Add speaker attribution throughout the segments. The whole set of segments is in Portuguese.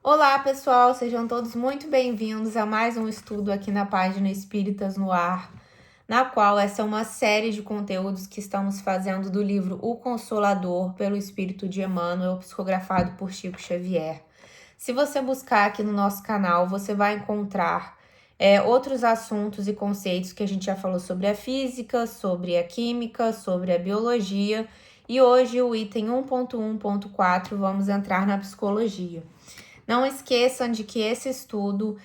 Speaker 1: Olá, pessoal, sejam todos muito bem-vindos a mais um estudo aqui na página Espíritas no Ar, na qual essa é uma série de conteúdos que estamos fazendo do livro O Consolador, pelo Espírito de Emmanuel, psicografado por Chico Xavier. Se você buscar aqui no nosso canal, você vai encontrar outros assuntos e conceitos que a gente já falou sobre a física, sobre a química, sobre a biologia, e hoje o item 1.1.4 vamos entrar na psicologia. Não esqueçam de que esse estudo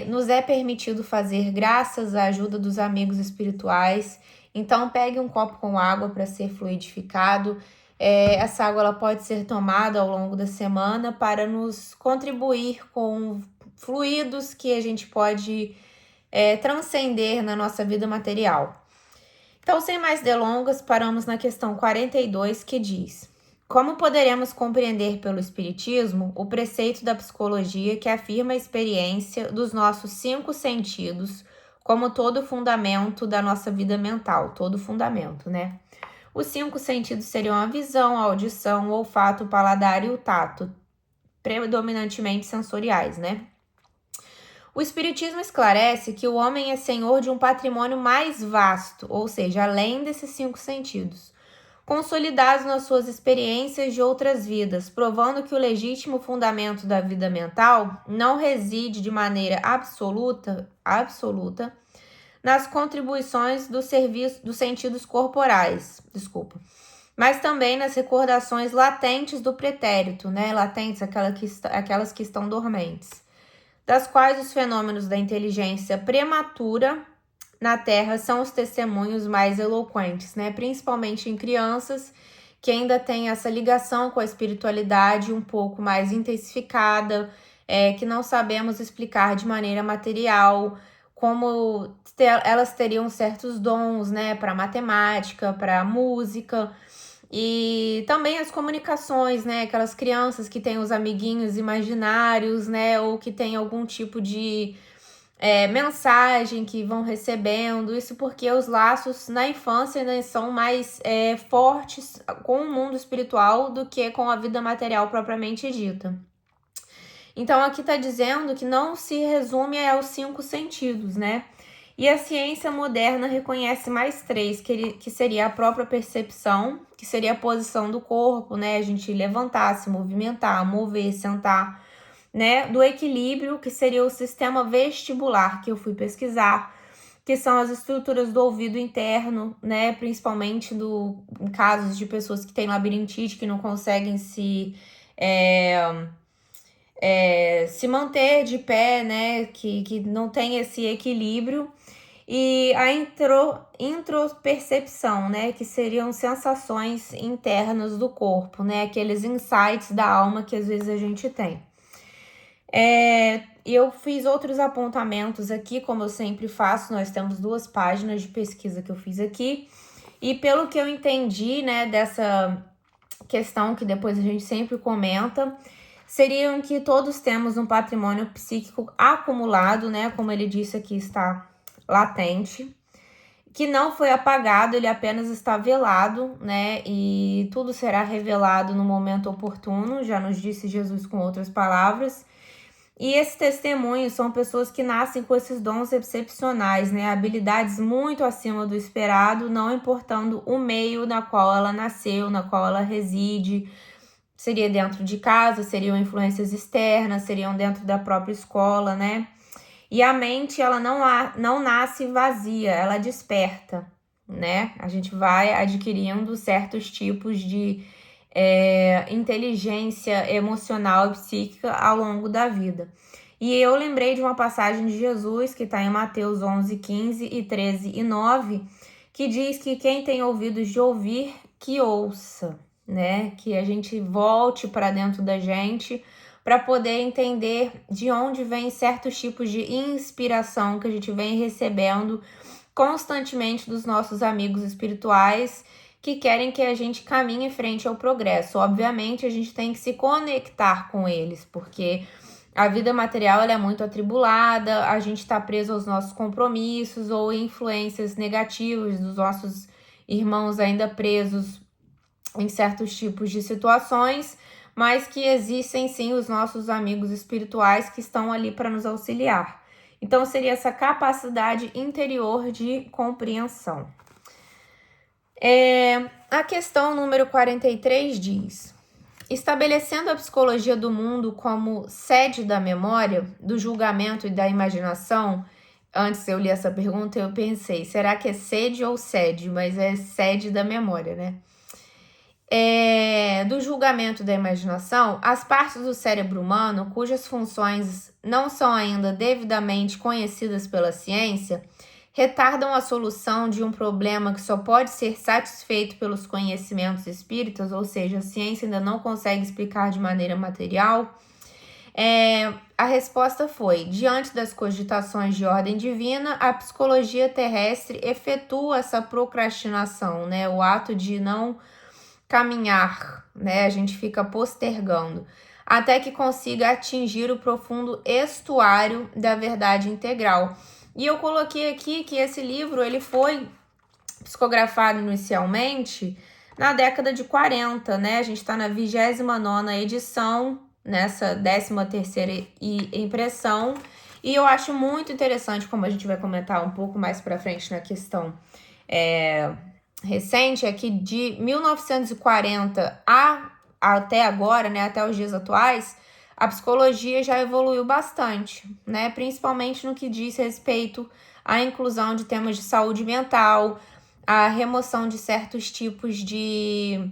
Speaker 1: nos é permitido fazer graças à ajuda dos amigos espirituais. Então pegue um copo com água para ser fluidificado. Essa água ela pode ser tomada ao longo da semana para nos contribuir com fluidos que a gente pode transcender na nossa vida material. Então, sem mais delongas, paramos na questão 42, que diz: como poderemos compreender pelo Espiritismo o preceito da psicologia que afirma a experiência dos nossos 5 sentidos como todo fundamento da nossa vida mental? Todo fundamento, né? Os 5 sentidos seriam a visão, a audição, o olfato, o paladar e o tato, predominantemente sensoriais, né? O Espiritismo esclarece que o homem é senhor de um patrimônio mais vasto, ou seja, além desses 5 sentidos, consolidados nas suas experiências de outras vidas, provando que o legítimo fundamento da vida mental não reside de maneira absoluta nas contribuições dos sentidos corporais, mas também nas recordações latentes do pretérito, né? Latentes, aquelas que estão dormentes, das quais os fenômenos da inteligência prematura na Terra são os testemunhos mais eloquentes, né? Principalmente em crianças que ainda têm essa ligação com a espiritualidade um pouco mais intensificada, que não sabemos explicar de maneira material, como elas teriam certos dons, né? Para matemática, para música. E também as comunicações, né? Aquelas crianças que têm os amiguinhos imaginários, né? Ou que têm algum tipo de mensagem que vão recebendo. Isso porque os laços na infância, né, são mais fortes com o mundo espiritual do que com a vida material propriamente dita. Então aqui está dizendo que não se resume aos 5 sentidos, né? E a ciência moderna reconhece mais 3, que seria a própria percepção, que seria a posição do corpo, né? A gente levantar, se movimentar, mover, sentar, né? Do equilíbrio, que seria o sistema vestibular, que eu fui pesquisar, que são as estruturas do ouvido interno, né? Principalmente em casos de pessoas que têm labirintite, que não conseguem se manter de pé, né? Que não tem esse equilíbrio. E a intropercepção, né, que seriam sensações internas do corpo, né, aqueles insights da alma que às vezes a gente tem. Eu fiz outros apontamentos aqui, como eu sempre faço. Nós temos 2 páginas de pesquisa que eu fiz aqui, e pelo que eu entendi, né, dessa questão que depois a gente sempre comenta, seriam que todos temos um patrimônio psíquico acumulado, né, como ele disse aqui, está latente, que não foi apagado, ele apenas está velado, né? E tudo será revelado no momento oportuno, já nos disse Jesus com outras palavras. E esses testemunhos são pessoas que nascem com esses dons excepcionais, né? Habilidades muito acima do esperado, não importando o meio na qual ela nasceu, na qual ela reside. Seria dentro de casa, seriam influências externas, seriam dentro da própria escola, né? E a mente, ela não nasce vazia, ela desperta, né? A gente vai adquirindo certos tipos de inteligência emocional e psíquica ao longo da vida. E eu lembrei de uma passagem de Jesus, que está em Mateus 11, 15 e 13 e 9, que diz que quem tem ouvidos de ouvir, que ouça, né? Que a gente volte para dentro da gente, para poder entender de onde vem certos tipos de inspiração que a gente vem recebendo constantemente dos nossos amigos espirituais, que querem que a gente caminhe em frente ao progresso. Obviamente, a gente tem que se conectar com eles, porque a vida material ela é muito atribulada, a gente está preso aos nossos compromissos ou influências negativas dos nossos irmãos ainda presos em certos tipos de situações, mas que existem sim os nossos amigos espirituais que estão ali para nos auxiliar. Então, seria essa capacidade interior de compreensão. A questão número 43 diz: estabelecendo a psicologia do mundo como sede da memória, do julgamento e da imaginação. Antes eu li essa pergunta e eu pensei, será que é sede ou sede? Mas é sede da memória, né? Do julgamento da imaginação, as partes do cérebro humano cujas funções não são ainda devidamente conhecidas pela ciência retardam a solução de um problema que só pode ser satisfeito pelos conhecimentos espíritas, ou seja, a ciência ainda não consegue explicar de maneira material. A resposta foi: diante das cogitações de ordem divina, a psicologia terrestre efetua essa procrastinação, né? O ato de não caminhar, né? A gente fica postergando, até que consiga atingir o profundo estuário da verdade integral. E eu coloquei aqui que esse livro ele foi psicografado inicialmente na década de 40, né? A gente está na 29ª edição, nessa 13ª impressão, e eu acho muito interessante, como a gente vai comentar um pouco mais para frente na questão recente, é que de 1940 até agora, né, até os dias atuais, a psicologia já evoluiu bastante, né? Principalmente no que diz respeito à inclusão de temas de saúde mental, a remoção de certos tipos de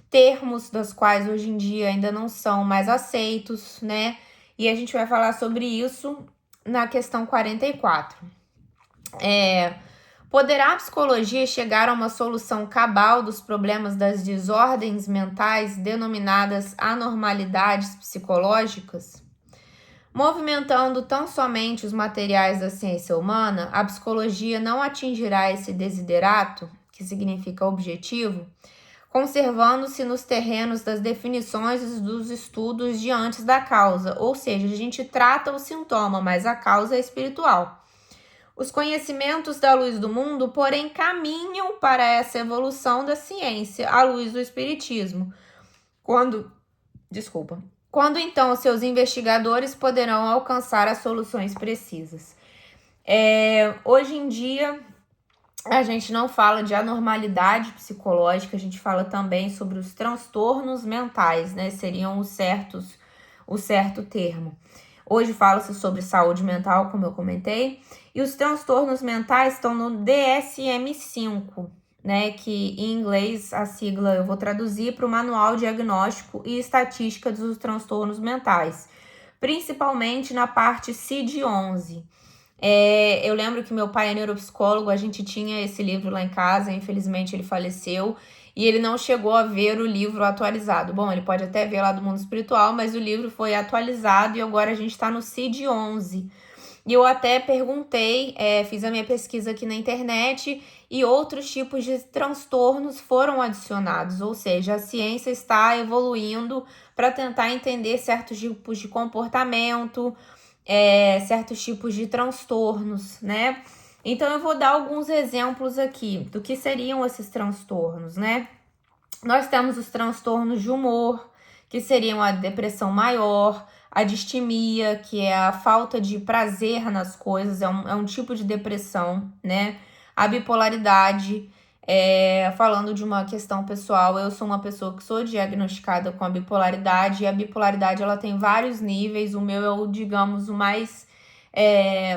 Speaker 1: termos das quais hoje em dia ainda não são mais aceitos, né? E a gente vai falar sobre isso na questão 44. Poderá a psicologia chegar a uma solução cabal dos problemas das desordens mentais denominadas anormalidades psicológicas? Movimentando tão somente os materiais da ciência humana, a psicologia não atingirá esse desiderato, que significa objetivo, conservando-se nos terrenos das definições dos estudos de antes da causa, ou seja, a gente trata o sintoma, mas a causa é espiritual. Os conhecimentos da luz do mundo, porém, caminham para essa evolução da ciência, à luz do espiritismo. Quando então seus investigadores poderão alcançar as soluções precisas? Hoje em dia, a gente não fala de anormalidade psicológica, a gente fala também sobre os transtornos mentais, né? Seriam o certo termo. Hoje fala-se sobre saúde mental, como eu comentei, e os transtornos mentais estão no DSM-5, né? Que em inglês a sigla eu vou traduzir para o Manual Diagnóstico e Estatística dos Transtornos Mentais, principalmente na parte CID-11. Eu lembro que meu pai é neuropsicólogo, a gente tinha esse livro lá em casa, infelizmente ele faleceu, e ele não chegou a ver o livro atualizado. Bom, ele pode até ver lá do mundo espiritual, mas o livro foi atualizado e agora a gente está no CID-11. E eu até perguntei, fiz a minha pesquisa aqui na internet e outros tipos de transtornos foram adicionados, ou seja, a ciência está evoluindo para tentar entender certos tipos de comportamento, certos tipos de transtornos, né? Então, eu vou dar alguns exemplos aqui do que seriam esses transtornos, né? Nós temos os transtornos de humor, que seriam a depressão maior, a distimia, que é a falta de prazer nas coisas, é um tipo de depressão, né? A bipolaridade, falando de uma questão pessoal, eu sou uma pessoa que sou diagnosticada com a bipolaridade, e a bipolaridade ela tem vários níveis, o meu é o, digamos, o mais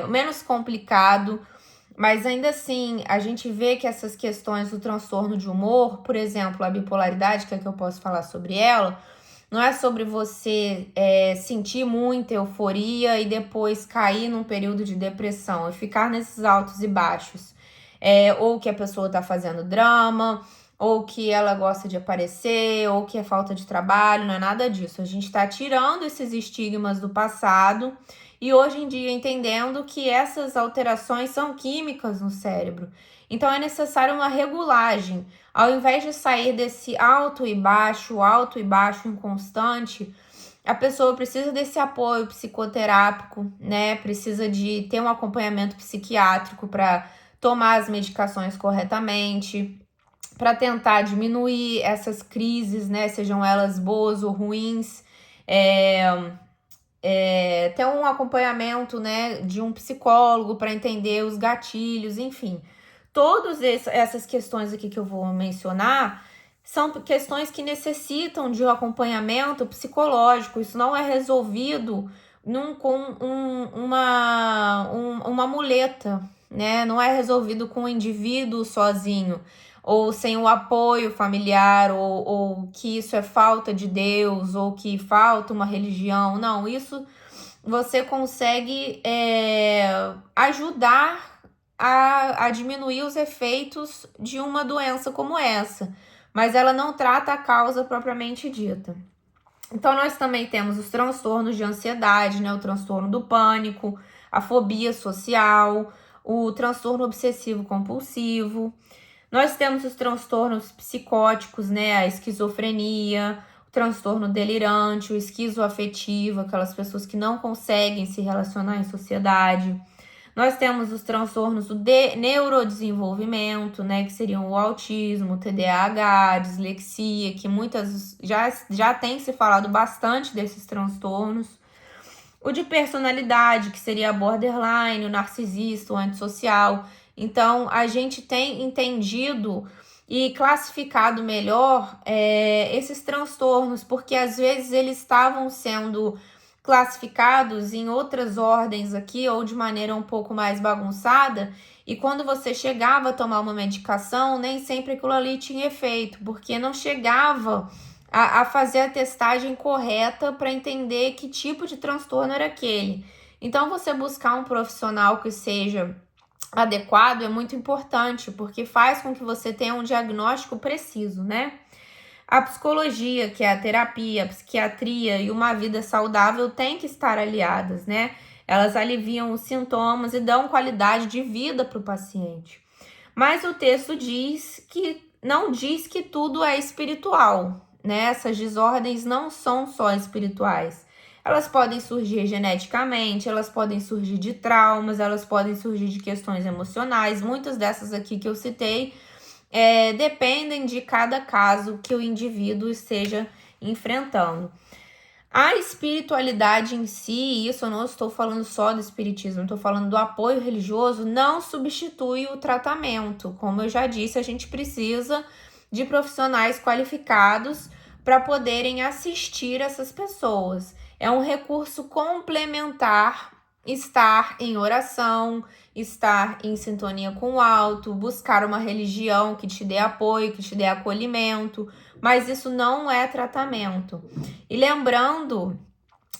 Speaker 1: menos complicado, mas ainda assim, a gente vê que essas questões do transtorno de humor, por exemplo, a bipolaridade, que é que eu posso falar sobre ela, não é sobre você sentir muita euforia e depois cair num período de depressão e ficar nesses altos e baixos. Ou que a pessoa tá fazendo drama, ou que ela gosta de aparecer, ou que é falta de trabalho, não é nada disso. A gente tá tirando esses estigmas do passado e hoje em dia entendendo que essas alterações são químicas no cérebro. Então é necessário uma regulagem. Ao invés de sair desse alto e baixo inconstante, a pessoa precisa desse apoio psicoterápico, né? Precisa de ter um acompanhamento psiquiátrico para tomar as medicações corretamente, para tentar diminuir essas crises, né, sejam elas boas ou ruins, ter um acompanhamento, né, de um psicólogo para entender os gatilhos, enfim. Todas essas questões aqui que eu vou mencionar são questões que necessitam de um acompanhamento psicológico. Isso não é resolvido com uma muleta, né? Não é resolvido com o indivíduo sozinho, ou sem o apoio familiar, ou que isso é falta de Deus, ou que falta uma religião. Não, isso você consegue ajudar a diminuir os efeitos de uma doença como essa, mas ela não trata a causa propriamente dita. Então, nós também temos os transtornos de ansiedade, né? O transtorno do pânico, a fobia social, o transtorno obsessivo compulsivo. Nós temos os transtornos psicóticos, né? A esquizofrenia, o transtorno delirante, o esquizoafetivo, aquelas pessoas que não conseguem se relacionar em sociedade. Nós temos os transtornos do neurodesenvolvimento, né, que seriam o autismo, o TDAH, a dislexia, que muitas já tem se falado bastante desses transtornos. O de personalidade, que seria a borderline, o narcisista, o antissocial. Então, a gente tem entendido e classificado melhor esses transtornos, porque às vezes eles estavam sendo classificados em outras ordens aqui, ou de maneira um pouco mais bagunçada, e quando você chegava a tomar uma medicação, nem sempre aquilo ali tinha efeito, porque não chegava a fazer a testagem correta para entender que tipo de transtorno era aquele. Então, você buscar um profissional que seja adequado é muito importante, porque faz com que você tenha um diagnóstico preciso, né? A psicologia, que é a terapia, a psiquiatria e uma vida saudável têm que estar aliadas, né? Elas aliviam os sintomas e dão qualidade de vida para o paciente. Mas o texto não diz que tudo é espiritual, né? Essas desordens não são só espirituais. Elas podem surgir geneticamente, elas podem surgir de traumas, elas podem surgir de questões emocionais. Muitas dessas aqui que eu citei dependem de cada caso que o indivíduo esteja enfrentando. A espiritualidade em si, isso eu não estou falando só do espiritismo, estou falando do apoio religioso, não substitui o tratamento. Como eu já disse, a gente precisa de profissionais qualificados para poderem assistir essas pessoas. É um recurso complementar estar em oração, estar em sintonia com o alto, buscar uma religião que te dê apoio, que te dê acolhimento, mas isso não é tratamento. E lembrando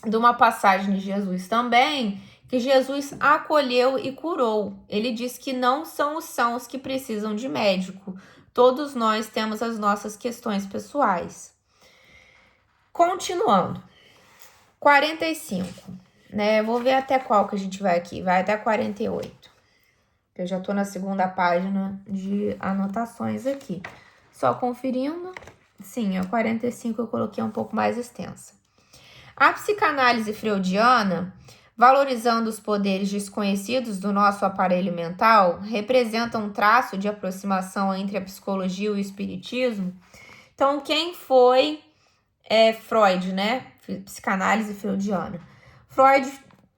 Speaker 1: de uma passagem de Jesus também, que Jesus acolheu e curou. Ele diz que não são os sãos que precisam de médico. Todos nós temos as nossas questões pessoais. Continuando. 45. Né? Vou ver até qual que a gente vai aqui. Vai até 48. Eu já tô na segunda página de anotações aqui. Só conferindo. Sim, a 45 eu coloquei um pouco mais extensa. A psicanálise freudiana, valorizando os poderes desconhecidos do nosso aparelho mental, representa um traço de aproximação entre a psicologia e o espiritismo. Então, quem foi Freud, né? Psicanálise freudiana. Freud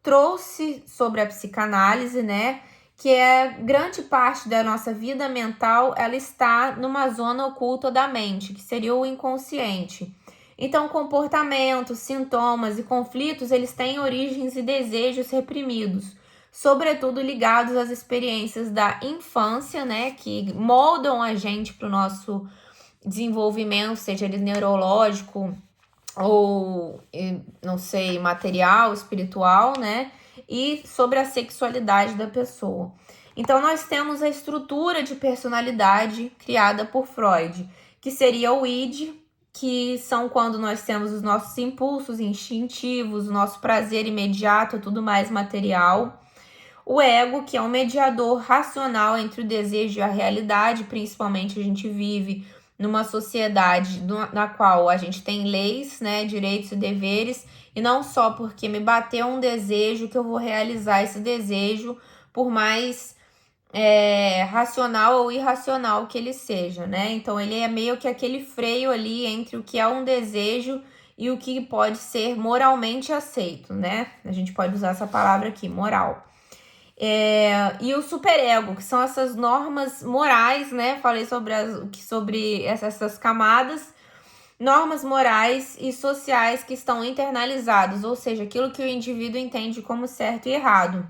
Speaker 1: trouxe sobre a psicanálise, né, que grande parte da nossa vida mental, ela está numa zona oculta da mente, que seria o inconsciente. Então, comportamentos, sintomas e conflitos, eles têm origens e desejos reprimidos, sobretudo ligados às experiências da infância, né, que moldam a gente para o nosso desenvolvimento, seja ele neurológico, ou, não sei, material, espiritual, né? E sobre a sexualidade da pessoa. Então, nós temos a estrutura de personalidade criada por Freud, que seria o id, que são quando nós temos os nossos impulsos instintivos, o nosso prazer imediato, tudo mais material. O ego, que é um mediador racional entre o desejo e a realidade, principalmente a gente vive numa sociedade na qual a gente tem leis, né, direitos e deveres, e não só porque me bateu um desejo que eu vou realizar esse desejo, por mais racional ou irracional que ele seja, né? Então ele é meio que aquele freio ali entre o que é um desejo e o que pode ser moralmente aceito, né? A gente pode usar essa palavra aqui, moral. E o superego, que são essas normas morais, né? Falei sobre essas camadas, normas morais e sociais que estão internalizadas, ou seja, aquilo que o indivíduo entende como certo e errado.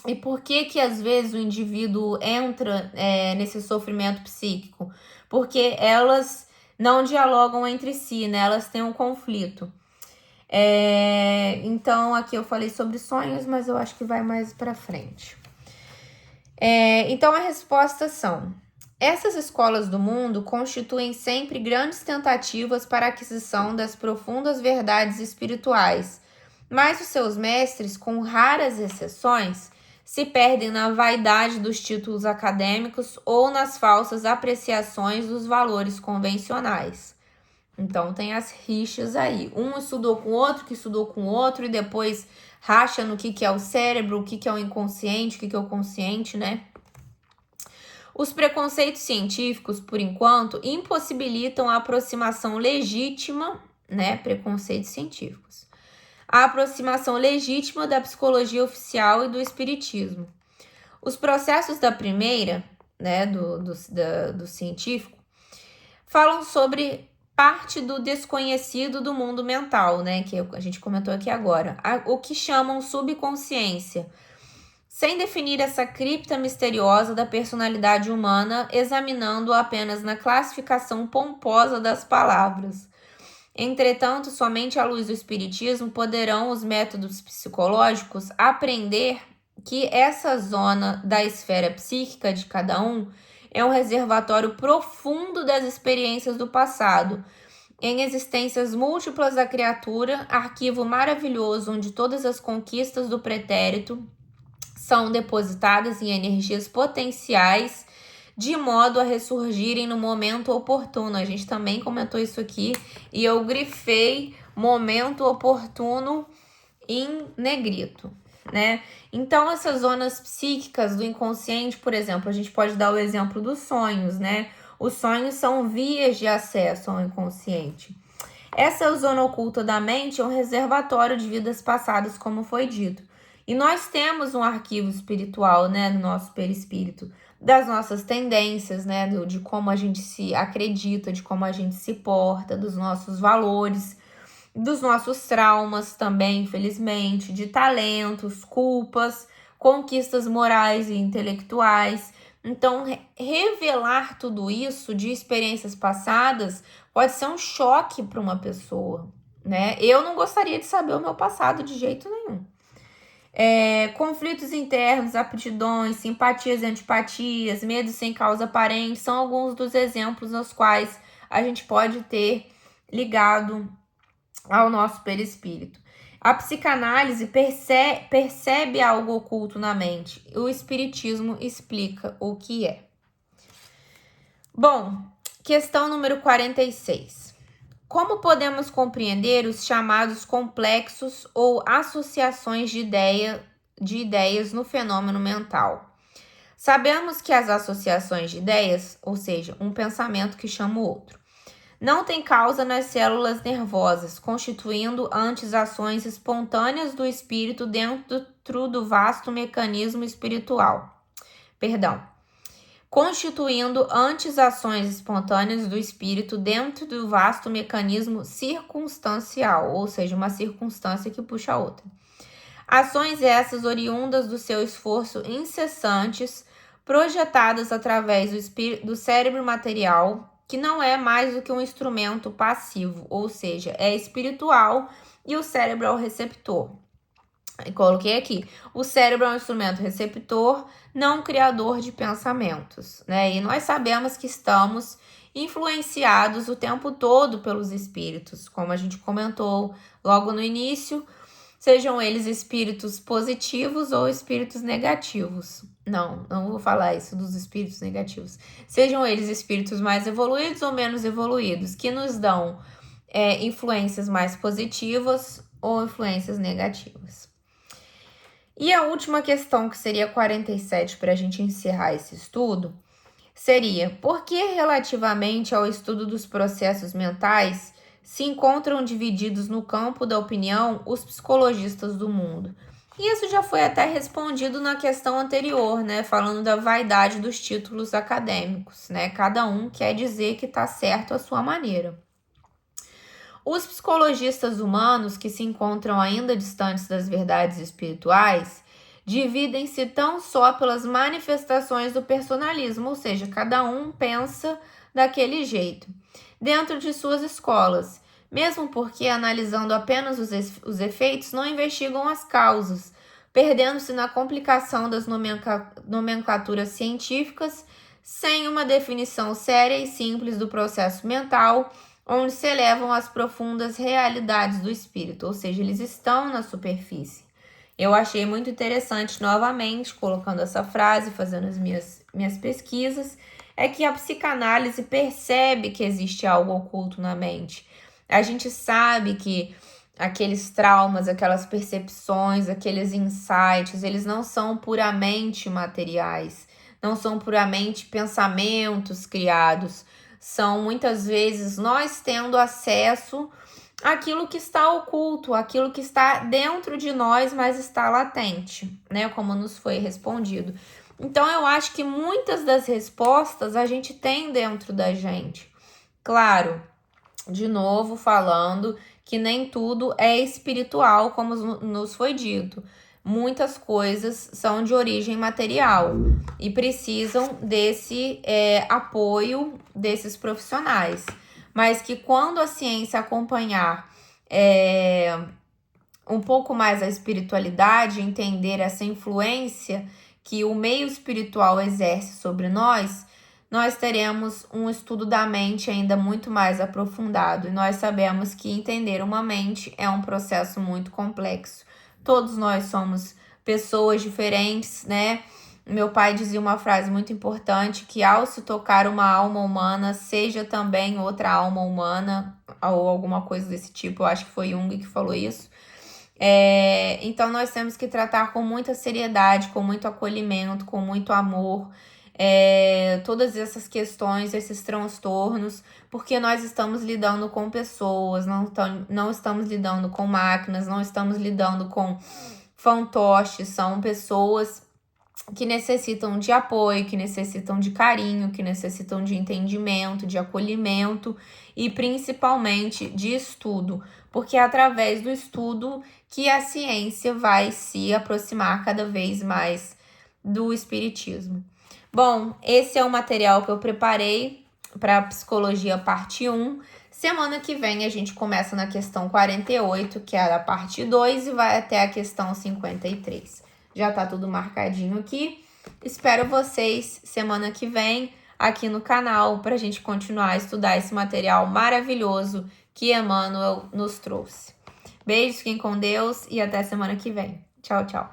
Speaker 1: E por que às vezes o indivíduo entra nesse sofrimento psíquico? Porque elas não dialogam entre si, né? Elas têm um conflito. Então aqui eu falei sobre sonhos, mas eu acho que vai mais para frente. Então a resposta são: essas escolas do mundo constituem sempre grandes tentativas para a aquisição das profundas verdades espirituais, mas os seus mestres, com raras exceções, se perdem na vaidade dos títulos acadêmicos ou nas falsas apreciações dos valores convencionais. Então tem as rixas aí. Um estudou com o outro, que estudou com o outro, e depois racha no que é o cérebro, o que é o inconsciente, o que é o consciente, né? Os preconceitos científicos, por enquanto, impossibilitam a aproximação legítima, né? Preconceitos científicos. A aproximação legítima da psicologia oficial e do espiritismo. Os processos da primeira, né, do científico, falam sobre parte do desconhecido do mundo mental, né, que a gente comentou aqui agora, o que chamam subconsciência, sem definir essa cripta misteriosa da personalidade humana, examinando-a apenas na classificação pomposa das palavras. Entretanto, somente à luz do espiritismo poderão os métodos psicológicos aprender que essa zona da esfera psíquica de cada um é um reservatório profundo das experiências do passado, em existências múltiplas da criatura, arquivo maravilhoso onde todas as conquistas do pretérito são depositadas em energias potenciais de modo a ressurgirem no momento oportuno. A gente também comentou isso aqui e eu grifei momento oportuno em negrito, né? Então, essas zonas psíquicas do inconsciente, por exemplo, a gente pode dar o exemplo dos sonhos, né? Os sonhos são vias de acesso ao inconsciente. Essa zona oculta da mente é um reservatório de vidas passadas, como foi dito. E nós temos um arquivo espiritual, né, no nosso perispírito, das nossas tendências, né, de como a gente se acredita, de como a gente se porta, dos nossos valores, dos nossos traumas também, infelizmente, de talentos, culpas, conquistas morais e intelectuais. Então, revelar tudo isso de experiências passadas pode ser um choque para uma pessoa, né? Eu não gostaria de saber o meu passado de jeito nenhum. Conflitos internos, aptidões, simpatias e antipatias, medos sem causa aparente, são alguns dos exemplos aos quais a gente pode ter ligado ao nosso perispírito. A psicanálise percebe algo oculto na mente. O espiritismo explica o que é. Bom, questão número 46. Como podemos compreender os chamados complexos ou associações de ideias no fenômeno mental? Sabemos que as associações de ideias, ou seja, um pensamento que chama o outro, não tem causa nas células nervosas, constituindo antes ações espontâneas do espírito dentro do vasto mecanismo espiritual. Constituindo antes ações espontâneas do espírito dentro do vasto mecanismo circunstancial, ou seja, uma circunstância que puxa a outra. Ações essas oriundas do seu esforço incessantes, projetadas através do cérebro material, que não é mais do que um instrumento passivo, ou seja, é espiritual e o cérebro é o receptor. E coloquei aqui, o cérebro é um instrumento receptor, não criador de pensamentos, né? E nós sabemos que estamos influenciados o tempo todo pelos espíritos, como a gente comentou logo no início, sejam eles espíritos positivos ou espíritos negativos. Não vou falar isso dos espíritos negativos. Sejam eles espíritos mais evoluídos ou menos evoluídos, que nos dão influências mais positivas ou influências negativas. E a última questão, que seria 47, para a gente encerrar esse estudo, seria: por que relativamente ao estudo dos processos mentais se encontram divididos no campo da opinião os psicologistas do mundo? E isso já foi até respondido na questão anterior, né? Falando da vaidade dos títulos acadêmicos, né? Cada um quer dizer que está certo à sua maneira. Os psicologistas humanos, que se encontram ainda distantes das verdades espirituais, dividem-se tão só pelas manifestações do personalismo, ou seja, cada um pensa daquele jeito, dentro de suas escolas, mesmo porque, analisando apenas os efeitos, não investigam as causas, perdendo-se na complicação das nomenclaturas científicas, sem uma definição séria e simples do processo mental, onde se elevam as profundas realidades do espírito, ou seja, eles estão na superfície. Eu achei muito interessante, novamente, colocando essa frase, fazendo as minhas pesquisas, é que a psicanálise percebe que existe algo oculto na mente. A gente sabe que aqueles traumas, aquelas percepções, aqueles insights, eles não são puramente materiais, não são puramente pensamentos criados, são muitas vezes nós tendo acesso àquilo que está oculto, aquilo que está dentro de nós, mas está latente, né? Como nos foi respondido. Então, eu acho que muitas das respostas a gente tem dentro da gente. Claro, de novo falando que nem tudo é espiritual, como nos foi dito. Muitas coisas são de origem material e precisam desse apoio desses profissionais. Mas que quando a ciência acompanhar um pouco mais a espiritualidade, entender essa influência que o meio espiritual exerce sobre nós teremos um estudo da mente ainda muito mais aprofundado. E nós sabemos que entender uma mente é um processo muito complexo. Todos nós somos pessoas diferentes, né? Meu pai dizia uma frase muito importante, que ao se tocar uma alma humana, seja também outra alma humana, ou alguma coisa desse tipo. Eu acho que foi Jung que falou isso. Então nós temos que tratar com muita seriedade, com muito acolhimento, com muito amor, todas essas questões, esses transtornos, porque nós estamos lidando com pessoas, não estamos lidando com máquinas, não estamos lidando com fantoches, são pessoas que necessitam de apoio, que necessitam de carinho, que necessitam de entendimento, de acolhimento e principalmente de estudo, porque é através do estudo que a ciência vai se aproximar cada vez mais do espiritismo. Bom, esse é o material que eu preparei para a Psicologia parte 1. Semana que vem a gente começa na questão 48, que é a parte 2, e vai até a questão 53. Já tá tudo marcadinho aqui. Espero vocês semana que vem aqui no canal para a gente continuar a estudar esse material maravilhoso que Emmanuel nos trouxe. Beijos, fiquem com Deus e até semana que vem. Tchau, tchau.